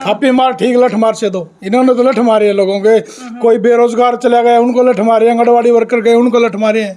थापी मार ठीक लठ मार से दो। इन्होंने तो लठ मारे हैं लोगों के। कोई बेरोजगार चला गया उनको लठ मारे, आंगनबाड़ी वर्कर गए उनको लठ मारे हैं,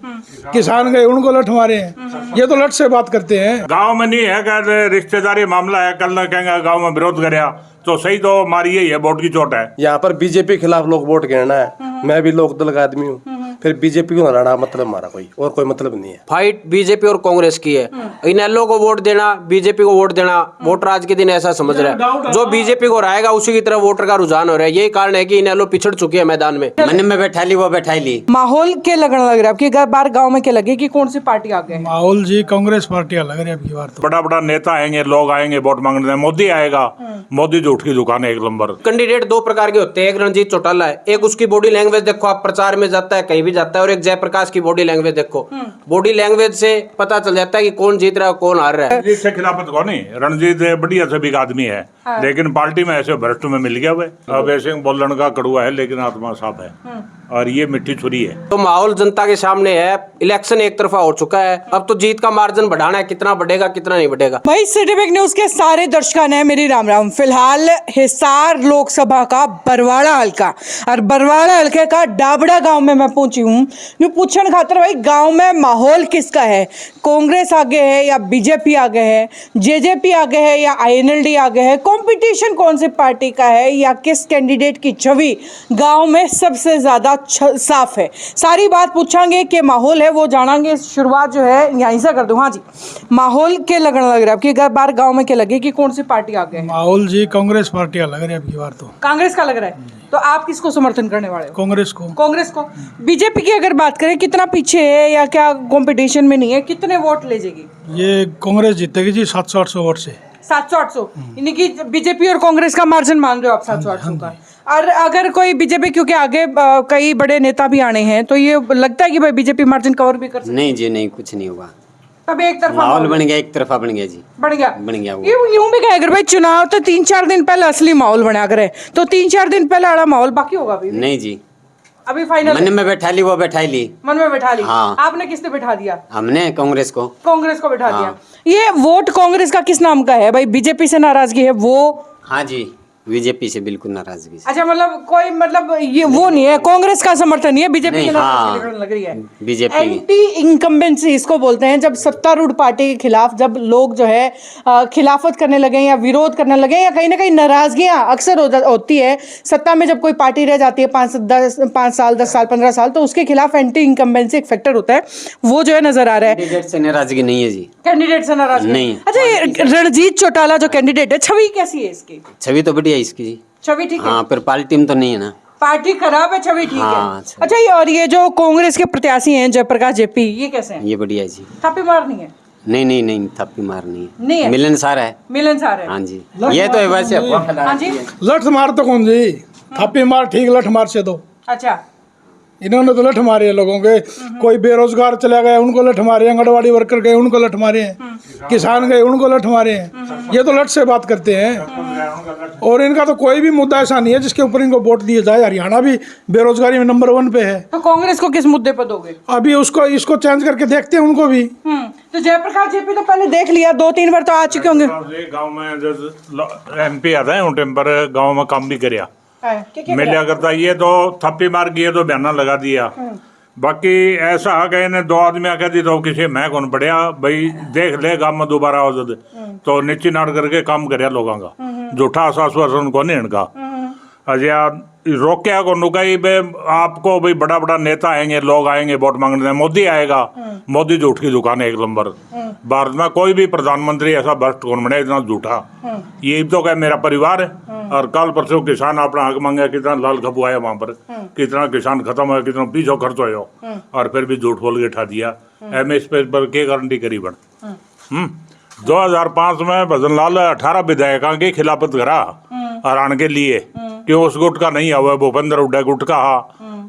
किसान गए उनको लठ मारे हैं। ये तो लठ से बात करते हैं। गांव में नहीं है क्या रिश्तेदारी मामला है, कल ना कहेंगे गांव में विरोध कराया तो सही तो मारी यही है, वोट की चोट है। यहाँ पर बीजेपी खिलाफ लोग वोट गिरना है। मैं भी लोक दल का आदमी हूँ, फिर बीजेपी को हराना मतलब हमारा कोई मतलब नहीं है। फाइट बीजेपी और कांग्रेस की है। इनेलो को वोट देना, बीजेपी को वोट देना, वोटर आज के दिन ऐसा समझ रहा है जो बीजेपी को हराएगा उसी की तरफ वोटर का रुझान हो रहा है। यही कारण है कि इनेलो पिछड़ चुकी है मैदान में। मन में बैठा ली वो बैठा ली। माहौल क्या लगने लग रहा है आपकी बार गांव में? क्या लगे कि कौन सी पार्टी आगे है? माहौल जी कांग्रेस पार्टी लग रही है आपकी बार तो। बड़ा बड़ा नेता आएंगे, लोग आएंगे वोट मांगने, मोदी आएगा, मोदी झूठ की दुकान है एक नंबर। कैंडिडेट दो प्रकार के होते हैं, एक रणजीत चौटाला है, एक उसकी बॉडी लैंग्वेज देखो आप, प्रचार में जाता है कहीं भी जाता है, और एक जयप्रकाश की बॉडी लैंग्वेज देखो। बॉडी लैंग्वेज से पता चल जाता है कि कौन जीत रहा है कौन हार रहा है। रणजीत से खिलाफत कौन नहीं, रणजीत बढ़िया से बिग आदमी है, लेकिन पार्टी में ऐसे भ्रष्ट में मिल गया हुआ। अब ऐसे बोलन का कड़ुआ है लेकिन आत्मा साफ है, और ये मिट्टी छुरी है। तो माहौल जनता के सामने है, इलेक्शन एक तरफा हो चुका है, अब तो जीत का मार्जिन बढ़ाना है, कितना बढ़ेगा कितना नहीं बढ़ेगा। भाई सिटी न्यूज के सारे दर्शकों ने मेरी राम राम। फिलहाल हिसार लोकसभा का बरवाड़ा हल्का और बरवाड़ा हल्के का डाबड़ा गांव में मैं पहुंची हूँ। यूँ पूछने खातर भाई गांव में माहौल किसका है? कांग्रेस आगे है या बीजेपी आगे है? जेजेपी आगे है या आईएनएलडी आगे है? कंपटीशन कौन सी पार्टी का है या किस कैंडिडेट की छवि गांव में सबसे ज्यादा साफ है? सारी बात पूछांगे कि माहौल है वो जानांगे। शुरुआत जो है यहीं से कर दूं। हाँ जी, माहौल क्या लगने लग रहा है आपकी बार गांव में? क्या लगे कि कौन सी पार्टी आगे है? माहौल जी कांग्रेस पार्टी लग रही है आपकी बार तो। कांग्रेस का लग रहा है, तो आप किसको समर्थन करने वाले हो? कांग्रेस को। कांग्रेस को। बीजेपी की अगर बात करें कितना पीछे है या क्या कंपटीशन में नहीं है? कितने वोट ले जाएगी? ये कांग्रेस जीतेगी जी 700-800 वोट से। 700-800 यानी कि बीजेपी और कांग्रेस का मार्जिन मान रहे हो आप 700-800 का? और अगर कोई बीजेपी, क्योंकि आगे कई बड़े नेता भी आने हैं, तो ये लगता है कि भाई बीजेपी मार्जिन कवर भी कर सकती है? नहीं जी नहीं, कुछ नहीं हुआ। तब एक तरफा माहौल बन गया, एक तरफा बन गया जी, बढ़ गया वो। यूं भी कहे अगर भाई चुनाव तो 3-4 दिन पहले असली माहौल बना करे, तो 3-4 दिन पहले वाला माहौल बाकी होगा अभी? नहीं जी, अभी फाइनल मन में बैठा ली वो बैठा ली। मन में बैठा ली। हाँ। आपने किसने बैठा दिया? हमने कांग्रेस को। कांग्रेस को बैठा हाँ। दिया। ये वोट कांग्रेस का किस नाम का है भाई? बीजेपी से नाराजगी है वो? हाँ जी, बीजेपी से बिल्कुल नाराजगी से। अच्छा, मतलब कोई मतलब ये वो नहीं है, कांग्रेस का समर्थन नहीं है, बीजेपी नहीं, की हाँ, लग रही है। बीजेपी एंटी इनकम्बेंसी इसको बोलते हैं, जब सत्तारूढ़ पार्टी के खिलाफ जब लोग जो है खिलाफत करने लगे या विरोध करने लगे या कहीं ना कहीं नाराजगियां अक्सर होती है सत्ता में। जब कोई पार्टी रह जाती है 5 साल 10 साल 15 साल, तो उसके खिलाफ एंटी इनकम्बेंसी एक फैक्टर होता है, वो जो है नजर आ रहा है। कैंडिडेट से नाराजगी नहीं है जी, कैंडिडेट से नाराजगी नहीं। अच्छा, ये रणजीत चौटाला जो कैंडिडेट है, छवि कैसी है इसकी? छवि तो बढ़िया है इसकी जी। छवि ठीक है? हाँ, पर पार्टी में तो नहीं है ना। पार्टी खराब है, छवि ठीक हाँ, है। अच्छा, ये और ये जो कांग्रेस के प्रत्याशी हैं जयप्रकाश जेपी, ये कैसे हैं? ये बढ़िया है जी। थापी मार नहीं है? नहीं नहीं नहीं, थप्पी मार नहीं नहीं है। मिलनसार है। मिलनसार है। हाँ जी, ये तो है वैसे। हाँ जी, लठ मार तो कौन जी, थापी मार ठीक लठ मार से दो। अच्छा। इन्होंने तो लठ मारे हैं लोगों के। कोई बेरोजगार चला गया उनको लठ मारे, आंगनबाड़ी वर्कर गए उनको लठ मारे हैं, किसान गए उनको लठ मारे हैं। ये तो लठ से बात करते हैं। और इनका तो कोई भी मुद्दा ऐसा नहीं है जिसके ऊपर इनको वोट दिए जाए। हरियाणा भी बेरोजगारी में नंबर 1 पे है। तो कांग्रेस को किस मुद्दे पर दोगे? अभी इसको चेंज करके देखते हैं उनको भी। तो जयप्रकाश जेपी तो पहले देख लिया, 2-3 बार तो आ चुके होंगे। गाँव में जो MP आता है उन टाइम पर गाँव में काम भी कराया मिलिया करता। ये तो थप्पी मार की, ये तो बयाना लगा दिया। बाकी ऐसा है कि 2 आदमी कह दी तो किसी मैं कौन पड़िया भाई, देख ले गाँव में दोबारा हो जाते तो नीचे नाड़ करके काम कर लोगों का, झूठा आश्वासन को नहीं इनका। अजय रोक्या को नुकाई बे आपको भाई, बड़ा बड़ा नेता आएंगे, लोग आएंगे वोट मांगने, मोदी आएगा, मोदी झूठ की दुकान है एक नंबर। भारत में कोई भी प्रधानमंत्री ऐसा भ्रष्ट कौन बने इतना झूठा। ये तो क्या मेरा परिवार है। और कल परसों किसान अपना हक मांगे, कितना लाल खपू आया वहां पर, कितना किसान खत्म हुआ, कितना पीछे खर्च हो, और फिर भी झूठ बोल के उठा दिया। MS पर क्या गारंटी करीबन 2005 में भजन लाल 18 विधायकों की खिलाफत करा हराने के लिए, क्यों उस गुट का नहीं हुआ। भूपेंद्र हुड्डा गुट का हा,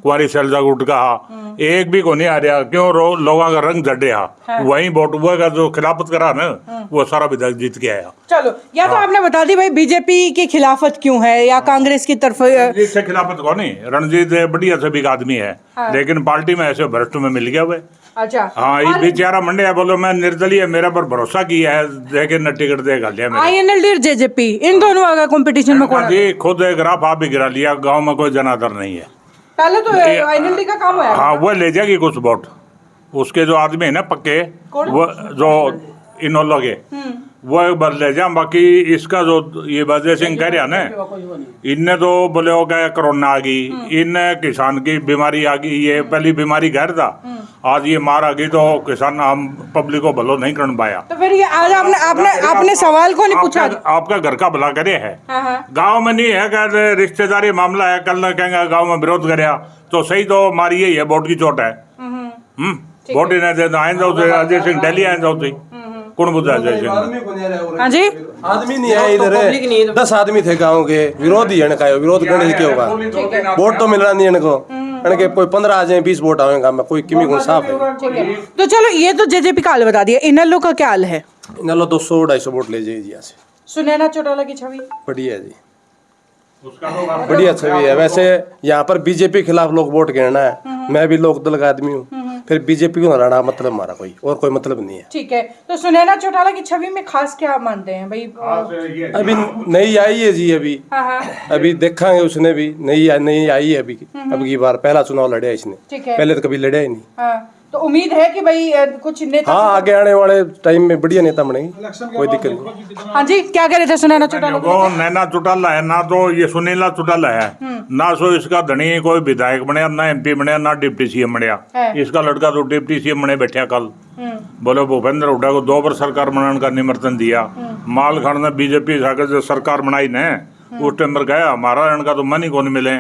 कुंवारी शैलजा गुट का हा, एक भी को नहीं आ रहा। क्यों लोगों का रंग झड़ रहा। वही वोट हुआ का जो खिलाफत करा ना, वो सारा विधायक जीत के आया। चलो, या तो आपने बता दी भाई बीजेपी की खिलाफत क्यों है या कांग्रेस की तरफ? रणजीत से खिलाफत कौन नहीं, रणजीत बढ़िया से बिग आदमी है, लेकिन पार्टी में ऐसे भ्रष्ट में मिल गया हुआ। अच्छा हाँ ये बेचारा मंडे है, बोलो मैं निर्दलीय है, मेरा पर भरोसा किया है, देखे न टिकट दे लिया मेरे। INLD और JJP इन दोनों का कंपटीशन में कौन है? जी खुद एक ग्राफ आप भी गिरा लिया, गांव में कोई जनादर नहीं है। पहले तो INLD का काम है। हाँ वो ले जाएगी कुछ वोट, उसके जो आदमी है ना पक्के, वो जो इनोलो के वो एक बार ले जाए। बाकी इसका जो ये अजय सिंह कह रहा ना, इनने तो बोले हो गया कोरोना आ गई, इन किसान की बीमारी आ गई, ये पहली बीमारी घर था, आज ये मार आ गई तो किसान हम पब्लिक को भलो नहीं कर पाया। तो फिर ये आज आपने सवाल को नहीं पूछा? आपका घर का भला करे है, हाँ। गांव में नहीं है, क्या रिश्तेदारी मामला है, कल कहेंगे गांव में विरोध करे तो सही, तो मारी यही है, वोट की चोट है। वोट ही नहीं देता, आए जाओ अजय सिंह दिल्ली आए जाओ, कौन बुझा अजय सिंह? हाँ जी, आदमी नहीं है इधर, 10 आदमी थे गांव के, विरोध ही है, विरोध करने से क्या होगा? वोट तो मिल रहा नहीं इनको, इनके कोई 15 आ जाए 20 वोट आए गांव में, कोई किमी को साफ है। तो चलो ये तो JJP का हाल बता दिया, इनेलो का क्या हाल है? इनेलो 200-250 वोट ले जाइए यहाँ से। सुनैना चौटाला की छवि बढ़िया जी, बढ़िया छवि है। वैसे यहाँ पर बीजेपी के खिलाफ लोग वोट गिरना है, मैं भी लोक दल का आदमी हूँ, फिर बीजेपी को हराना मतलब हमारा कोई और कोई मतलब नहीं है। ठीक है, तो सुनैना चौटाला की छवि में खास क्या मानते हैं भाई? अभी नई आई है जी, अभी देखेंगे, उसने भी नई आई है अभी की बार पहला चुनाव लड़े इसने, पहले तो कभी लड़े ही नहीं। हाँ, तो उम्मीद है कि भाई कुछ नेता, हाँ आगे आने वाले टाइम में बढ़िया नेता बनेंगे, कोई दिक्कत नहीं। हाँ जी, क्या कह रहे थे सुनैना चौटाला? वो नैना चौटाला है ना, तो ये सुनीला चौटाला है ना, सो इसका धनी कोई विधायक बनया ना, MP बनया ना, डिप्टी CM बनया। इसका लड़का तो डिप्टी CM बने बैठा कल, बोले भूपेंद्र हुड्डा को 2 बार सरकार बनाने का निमंत्रण दिया। मालखाड़ ने बीजेपी जो सरकार बनाई ने उस टाइम पर गया, हमारा इनका तो मन ही कौन मिले,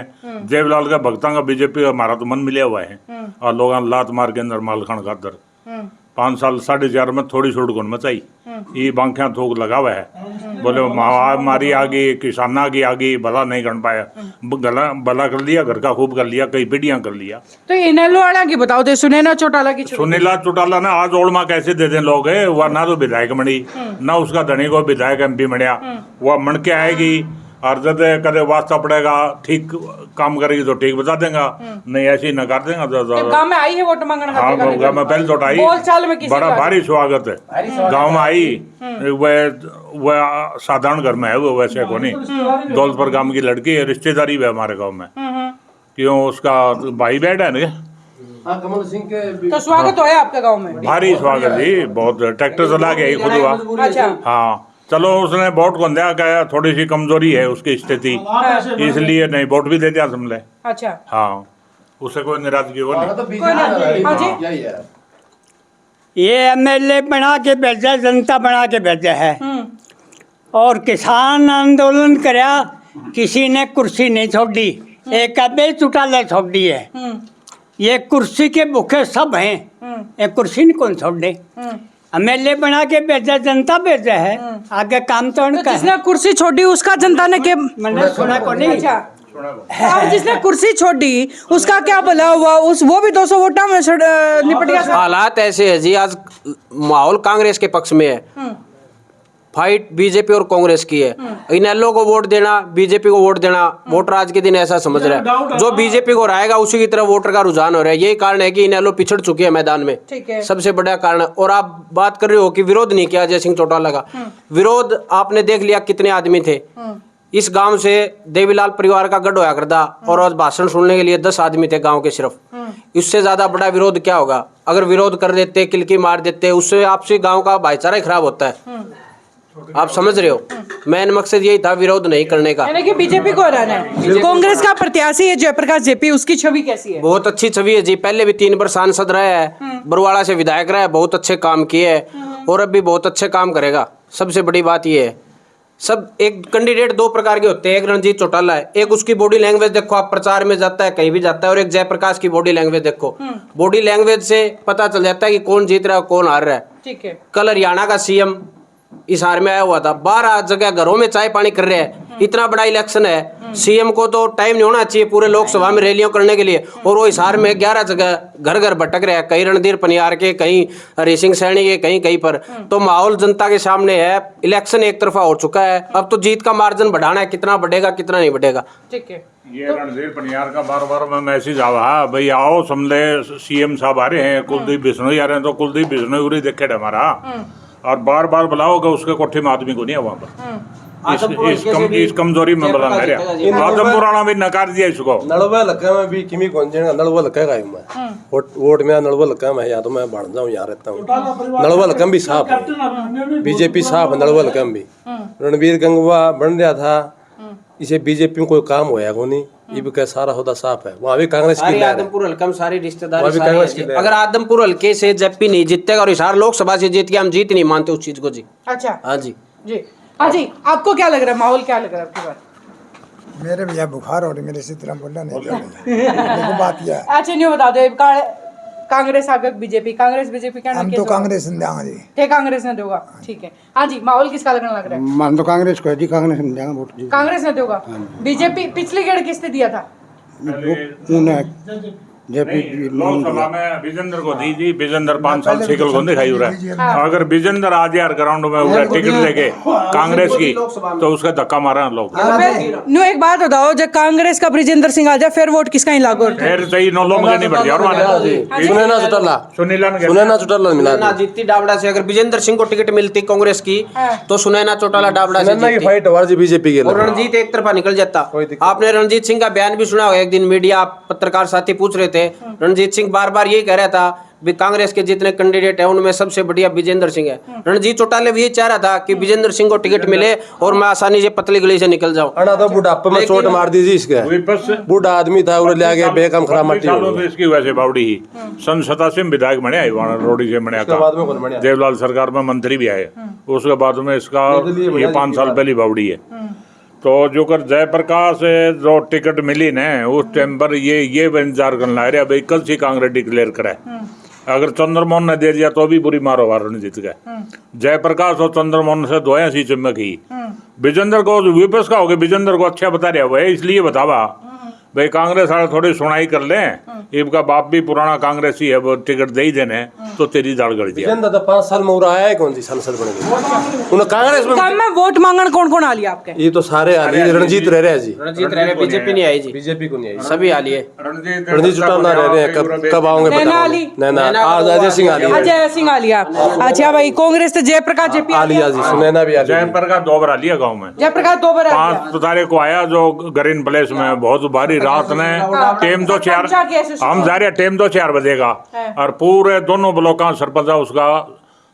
देवलाल का भक्ता का बीजेपी का हमारा तो मन मिला हुआ है, और लोग लात मार के अंदर मालखाड़ का अंदर 5 साल 4.5 में थोड़ी छोड़ कौन मचाई, ये बांखिया थोक लगा हुआ है। बोले मारी आ गई, किसाना की आ गई, भला नहीं कर पाया, भला कर लिया, घर का खूब कर लिया, कई पीढ़ियां कर लिया। तो इनेलो वाला की बताओ दे, सुनैना चौटाला की छवि? सुनीला चौटाला ना आज ओल्मा कैसे दे दें लोग है, वह ना तो विधायक बनी ना उसका धनी को विधायक MP बनया, वह मन के आएगी और जब कदे वास्ता पड़ेगा ठीक काम करेगी तो ठीक बता देगा, नहीं ऐसे ही न कर देगा। गांव में आई है वोट मांगने? हाँ गाँव में पहले तो आई, बड़ा भारी स्वागत है गांव में आई। वह साधारण घर में है, वो वैसे को नहीं, दौलतपुर गांव की लड़की है, रिश्तेदारी है हमारे गाँव में, क्यों उसका भाई बैठा है ना। कमल सिंह के तो स्वागत हो आपके गाँव में? भारी स्वागत जी, बहुत ट्रैक्टर चला गया खुद हुआ। अच्छा, हाँ चलो उसने वोट को दिया, क्या थोड़ी सी कमजोरी है उसकी स्थिति, इसलिए नहीं वोट भी दे दिया समझे। अच्छा, हाँ उसे कोई नाराजगी हो नहीं। हाँ जी, ये MLA बना के भेजा, जनता बना के भेजा है, और किसान आंदोलन कराया, किसी ने कुर्सी नहीं छोड़ी, एक अबे चौटाला छोड़ी है। ये कुर्सी के भूखे सब हैं, एक कुर्सी नहीं कौन छोड़ दे। MLA बना के भेजा, जनता भेजा है, आगे काम तो उनका है। जिसने कुर्सी छोड़ी उसका जनता ने के मैंने सुना को नहीं। अच्छा, अब जिसने कुर्सी छोड़ी उसका क्या भला हुआ? वो भी 200 वोटा में निपट गया। हालात ऐसे है जी, आज माहौल कांग्रेस के पक्ष में है, फाइट बीजेपी और कांग्रेस की है। इनेलो को वोट देना, बीजेपी को वोट देना, वोटर आज के दिन ऐसा समझ रहा है, जो बीजेपी को रायगा उसी की तरफ वोटर का रुझान हो रहा है। यही कारण है कि इनेलो पिछड़ चुकी है मैदान में, सबसे बड़ा कारण। और आप बात कर रहे हो कि विरोध नहीं किया अजय सिंह चौटाला का, विरोध आपने देख लिया कितने आदमी थे। इस गांव से देवीलाल परिवार का गढ़ होया करता, और आज भाषण सुनने के लिए 10 आदमी थे गांव के सिर्फ। इससे ज्यादा बड़ा विरोध क्या होगा? अगर विरोध कर देते, किलकी मार देते, उससे आपसी गांव का भाईचारा ही खराब होता है। आप समझ रहे हो, मेन मकसद यही था विरोध नहीं करने का। यानी कि बीजेपी को हराना है। कांग्रेस का प्रत्याशी है जयप्रकाश JP, उसकी छवि कैसी है? बहुत अच्छी छवि है जी, पहले भी 3 बार सांसद रहा है, बरवाड़ा से विधायक रहा है, बहुत अच्छे काम किए है, और अब भी बहुत अच्छे काम करेगा। सबसे बड़ी बात यह है, सब एक कैंडिडेट 2 प्रकार के होते हैं, एक रणजीत चौटाला है, एक उसकी बॉडी लैंग्वेज देखो, आप प्रचार में जाता है कहीं भी जाता है, और एक जयप्रकाश की बॉडी लैंग्वेज देखो। बॉडी लैंग्वेज से पता चल जाता है कि कौन जीत रहा है कौन हार रहा है। ठीक है, कल हरियाणा का CM इस हार में आया हुआ था, 12 जगह घरों में चाय पानी कर रहे हैं, इतना बड़ा इलेक्शन है, सीएम को तो टाइम नहीं होना चाहिए पूरे लोकसभा में रैलियों करने के लिए, और वो हिसार में 11 जगह घर घर भटक रहे हैं, कहीं रणधीर पनियार के, कहीं हरि सिंह सैनी के, कहीं कहीं पर। तो माहौल जनता के सामने है, इलेक्शन एक तरफा हो चुका है, अब तो जीत का मार्जिन बढ़ाना है, कितना बढ़ेगा कितना नहीं बढ़ेगा। ठीक है, ये रणधीर पनियार का बार बार में मैसेज आवा भाई आओ समझे सीएम साहब आ रहे हैं, कुलदीप बिश्नोई आ रहे हैं, तो कुलदीप बिश्नोई उरी देखे हमारा, और बार बार बुलाओगे उसके कोठे में आदमी को नहीं है वहाँ पर। इस कमजोरी में बुला मेरे आदम पुराना भी नकार दिया इसको। नड़वा लक्का में भी किमी कौन जाएगा, नड़वा लक्का का मैं वोट में नड़वा लक्का में, या तो मैं बढ़ जाऊँ यहाँ रहता हूँ। नड़वा लक्का भी साफ है, बीजेपी साफ है, नड़वा लक्का भी। रणबीर गंगवा बन रहा था, इसे बीजेपी में कोई काम होया को नहीं, ये भी क्या सारा होता साफ है, वहाँ भी कांग्रेस की लहर है। आदमपुर हल्का में सारी रिश्तेदारी भी सारी कांग्रेस की है। लहर अगर आदमपुर हल्के से जेपी नहीं जीतेगा और हिसार लोकसभा से जीत के, हम जीत नहीं मानते उस चीज को जी। अच्छा हाँ जी जी, हाँ जी, आपको क्या लग रहा है, माहौल क्या लग रहा है आपकी बात? मेरे भैया बुखार हो रही, मेरे से तरह बोलना नहीं देखो बात यह है, अच्छा नहीं बता दो, कांग्रेस आगे बीजेपी, कांग्रेस बीजेपी क्या हम तो कांग्रेस ने देंगे जी, थे कांग्रेस ने दोगा। ठीक है, हाँ जी, माहौल किसका लगने लग रहा है? मान तो कांग्रेस को है जी, कांग्रेस ने देंगे वोट जी। कांग्रेस ने दोगा। बीजेपी पिछली गेड़ किसने दिया था? उन्हें जेपी लोकसभा में विजेंद्र को दी थी, विजेंद्र 5 साल साइकिल को दिखाई हो रहा है। अगर विजेंद्र आ जाए ग्राउंड में उधर टिकट लेके कांग्रेस की, तो उसका धक्का मारा लोग। नो एक बात बताओ, जब कांग्रेस का ब्रिजेंद्र सिंह आ जाए फिर वोट किसका ही लागू? फिर सही नो लोग नहीं बढ़ जाए। सुनैना चुटला, सुनैना चुटला मिला ना जीतती डाबड़ा से, अगर विजेंद्र सिंह को टिकट मिलती कांग्रेस की, तो सुनैना चौटाला डाबड़ा से सुनैना की जीतती। फाइट हमारी बीजेपी के और रणजीत एक तरफा निकल जाता। आपने रणजीत सिंह का बयान भी सुना होगा, एक दिन मीडिया पत्रकार साथी पूछ रहे थे, रणजीत सिंह बार बार यही कह रहा था भी कांग्रेस के जितने कैंडिडेट है उनमें सबसे बढ़िया विजेंद्र सिंह है। रणजीत चौटाला भी ये चाह रहा था कि विजेंद्र सिंह को टिकट मिले और मैं आसानी से पतली गली से निकल जाऊं। अना तो बुढ़ापे में चोट मार दी जी इसके, बूढ़ा आदमी था और ले आके बेकम खराब मट्टी हो गई। इसकी वजह से बावड़ी ही सन 87 में विधायक बने आए, वहाँ रोडी से बने था, बाद में कौन बने? देवलाल सरकार में मंत्री भी आए, उसके बाद में इसका ये 5 साल पहले बावड़ी है। तो जो कर जयप्रकाश जो टिकट मिली न उस टाइम पर ये इंतजार करना है भाई कल सी कांग्रेस डिक्लेयर करे। अगर चंद्रमोहन ने दे दिया तो भी बुरी मारो वार जीत गए। जयप्रकाश और चंद्रमोहन से दो सी चमक ही। विजेंद्र को विपक्ष का हो गया, विजेंद्र को अच्छा बता रहा है, इसलिए बतावा भाई कांग्रेस वाले थोड़ी सुनाई कर लें, इनका बाप भी पुराना कांग्रेसी है, वो टिकट दे ही देने तो तेरी दाल गड़ दिया। विजेंद्र तो 5 साल में उरा आया है, कौन सी संसद बन गई उन्हें कांग्रेस में। काम में वोट मांगन कौन कौन आ लिया आपके? ये तो सारे आ रही, रणजीत रह रहे हैं जी, रणजीत रह रहे, बीजेपी नहीं आई जी, बीजेपी को नहीं आई, सभी आ लिए। रणजीत चुटाला रह रहे हैं, कब आओगे नैना आली, नैना अजय सिंह आ लिया, अजय सिंह आ लिया। अच्छा भाई, कांग्रेस से जयप्रकाश जेपी आ लिया जी, सुनैना भी आ लिया। जयप्रकाश 2 बार आ लिया गाँव में, जयप्रकाश 2 बार आ लिया। 5 तारीख को आया जो ग्रीन प्लेस में, बहुत भारी रात ने टेम तो 4 हम जा रहे टेम तो 4 बजेगा, और पूरे दोनों ब्लॉक का सरपंच उसका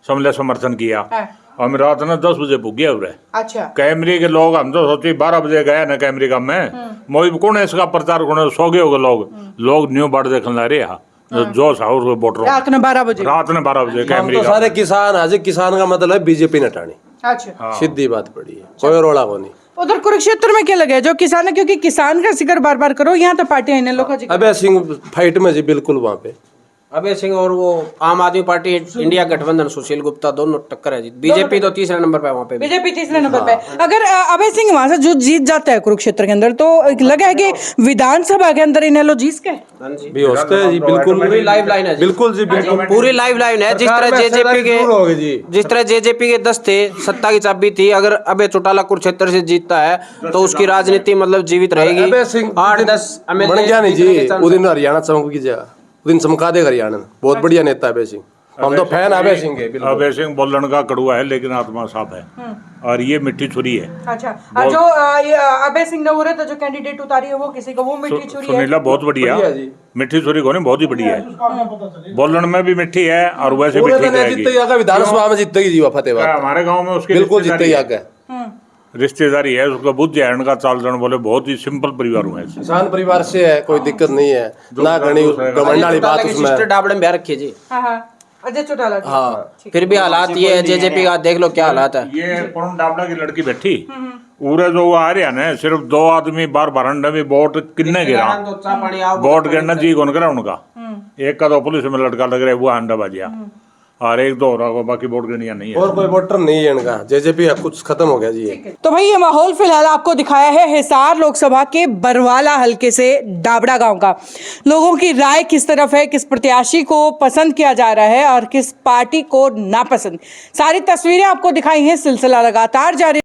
समले समर्थन किया। हम रात ने 10 बजे पुग गया उरे। अच्छा, कैमरे के लोग हम तो सोची 12 बजे गए ना कैमरे का में मोई कौन है इसका प्रचार कौन सो गए होगा लोग न्यू बाढ़ देखने ला रहे जो साहूर वोट रात ने 12 बजे, रात ने 12 बजे हम कैमरे तो का। सारे किसान आज किसान का मतलब है बीजेपी नटानी, अच्छा सीधी बात पड़ी है, कोई रोड़ा को नहीं। उधर कुरुक्षेत्र में क्या लगे जो किसान है, क्योंकि किसान का जिक्र बार बार करो, यहाँ तो पार्टियां इन लोगों का जिक्र। अबे सिंह फाइट में जी बिल्कुल वहाँ पे अभय सिंह और वो आम आदमी पार्टी इंडिया गठबंधन सुशील गुप्ता दोनों टक्कर है जी। बीजेपी तो 3रे नंबर पे वहाँ पे भी। बीजेपी 3रे नंबर पे। अगर अभय सिंह वहां से जो जीत जाता है कुरुक्षेत्र के अंदर, तो लगा है कि विधानसभा के अंदर इन्हें लो जीत के भी होते हैं जी, बिल्कुल पूरी लाइव लाइन है जी। बिल्कुल जी, बिल्कुल पूरी लाइव लाइन है। जिस तरह जेजेपी के 10 थे, सत्ता की चाबी थी, अगर अभय चौटाला कुरुक्षेत्र से जीतता है तो उसकी राजनीति मतलब जीवित रहेगी। अबे सिंह 8-10 बन गया नहीं जी, उस दिन हरियाणा चमक की जगह दिन चमका देगा हरियाणा, बहुत बढ़िया नेता अभय सिंह, हम तो फैन अभय सिंह के। अभय सिंह बोलन का कड़ुआ है लेकिन आत्मा साफ है, और ये मिट्टी छुरी है। अच्छा, और जो अभय सिंह ने उरे तो जो कैंडिडेट उतारी है वो किसी को वो मिट्टी छुरी है। सुनीला बहुत बढ़िया, मिट्टी छुरी को नहीं बहुत ही बढ़िया है, बोलन में भी मिट्टी है और वैसे भी ठीक रहेगी। विधानसभा में जीतेगी जी फतेहबाद, हमारे गाँव में उसकी बिल्कुल जीतेगी आगे, रिश्तेदारी है उसका बुद्ध जैन का चाल चलन बोले बहुत ही सिंपल परिवार हुआ है, किसान परिवार से है, कोई दिक्कत नहीं है ना, घनी घमंड वाली बात उसमें। डाबड़े में रखी जी। अजय चौटाला जी। हाँ, फिर भी हालात ये है, जेजेपी का देख लो क्या हालात है। ये पूर्ण डाबड़ा की लड़की बैठी पूरे जो आ रहे हैं सिर्फ 2 आदमी बार बरंडे में वोट किन्ने गिरा, वोट गिरना जी कौन करा उनका, एक का तो पुलिस में लड़का लग रहा है वो अंडा बाजिया, और एक दो हो रहा होगा, बाकी वोट गिनिया नहीं है। और कोई वोटर नहीं है इनका, जेजेपी कुछ खत्म हो गया जी ये। तो भाई ये माहौल फिलहाल आपको दिखाया है हिसार लोकसभा के बरवाला हलके से डाबड़ा गांव का। लोगों की राय किस तरफ है, किस प्रत्याशी को पसंद किया जा रहा है और किस पार्टी को नापसंद, सारी तस्वीरें आपको दिखाई हैं। सिलसिला लगातार जारी।